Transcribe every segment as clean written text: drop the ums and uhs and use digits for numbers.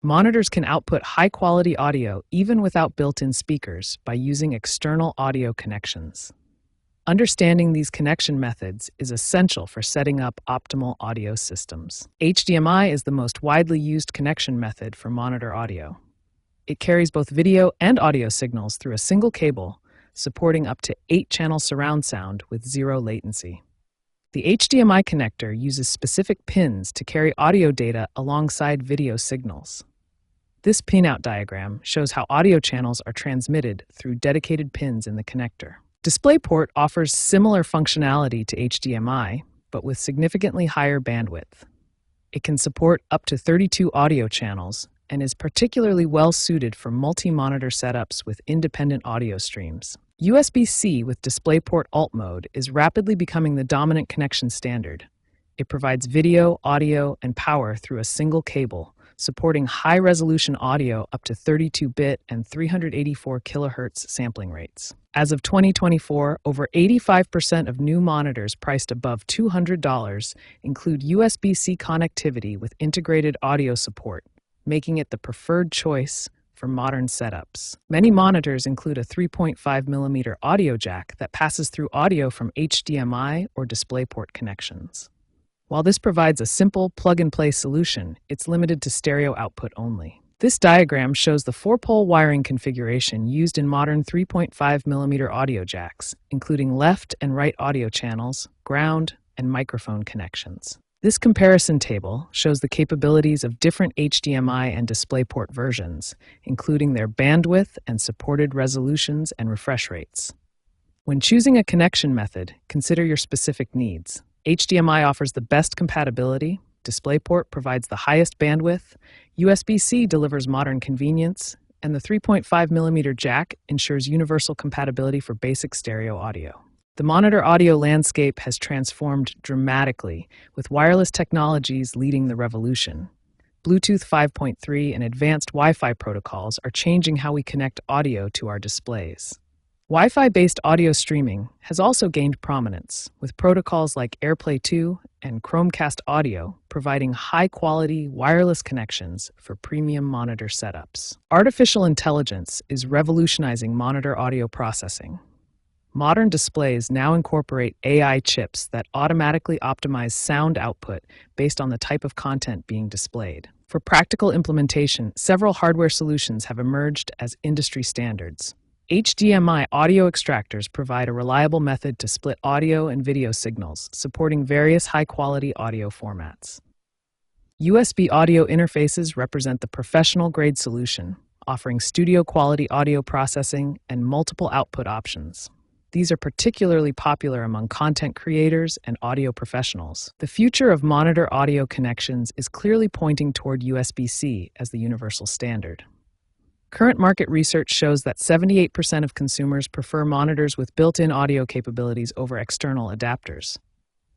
Monitors can output high-quality audio even without built-in speakers by using external audio connections. Understanding these connection methods is essential for setting up optimal audio systems. HDMI is the most widely used connection method for monitor audio. It carries both video and audio signals through a single cable, supporting up to 8-channel surround sound with zero latency. The HDMI connector uses specific pins to carry audio data alongside video signals. This pinout diagram shows how audio channels are transmitted through dedicated pins in the connector. DisplayPort offers similar functionality to HDMI, but with significantly higher bandwidth. It can support up to 32 audio channels and is particularly well-suited for multi-monitor setups with independent audio streams. USB-C with DisplayPort Alt mode is rapidly becoming the dominant connection standard. It provides video, audio, and power through a single cable, supporting high-resolution audio up to 32-bit and 384 kHz sampling rates. As of 2024, over 85% of new monitors priced above $200 include USB-C connectivity with integrated audio support, making it the preferred choice for modern setups. Many monitors include a 3.5mm audio jack that passes through audio from HDMI or DisplayPort connections. While this provides a simple plug-and-play solution, it's limited to stereo output only. This diagram shows the 4-pole wiring configuration used in modern 3.5mm audio jacks, including left and right audio channels, ground, and microphone connections. This comparison table shows the capabilities of different HDMI and DisplayPort versions, including their bandwidth and supported resolutions and refresh rates. When choosing a connection method, consider your specific needs. HDMI offers the best compatibility, DisplayPort provides the highest bandwidth, USB-C delivers modern convenience, and the 3.5mm jack ensures universal compatibility for basic stereo audio. The monitor audio landscape has transformed dramatically, with wireless technologies leading the revolution. Bluetooth 5.3 and advanced Wi-Fi protocols are changing how we connect audio to our displays. Wi-Fi-based audio streaming has also gained prominence, with protocols like AirPlay 2 and Chromecast Audio providing high-quality wireless connections for premium monitor setups. Artificial intelligence is revolutionizing monitor audio processing. Modern displays now incorporate AI chips that automatically optimize sound output based on the type of content being displayed. For practical implementation, several hardware solutions have emerged as industry standards. HDMI audio extractors provide a reliable method to split audio and video signals, supporting various high-quality audio formats. USB audio interfaces represent the professional-grade solution, offering studio-quality audio processing and multiple output options. These are particularly popular among content creators and audio professionals. The future of monitor audio connections is clearly pointing toward USB-C as the universal standard. Current market research shows that 78% of consumers prefer monitors with built-in audio capabilities over external adapters.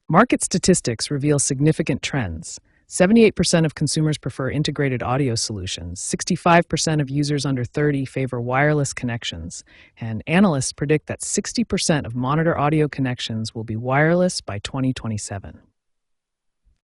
Market statistics reveal significant trends. 78% of consumers prefer integrated audio solutions, 65% of users under 30 favor wireless connections, and analysts predict that 60% of monitor audio connections will be wireless by 2027.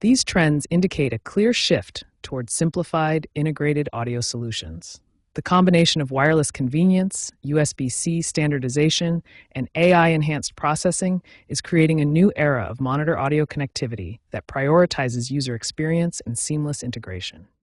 These trends indicate a clear shift toward simplified, integrated audio solutions. The combination of wireless convenience, USB-C standardization, and AI-enhanced processing is creating a new era of monitor audio connectivity that prioritizes user experience and seamless integration.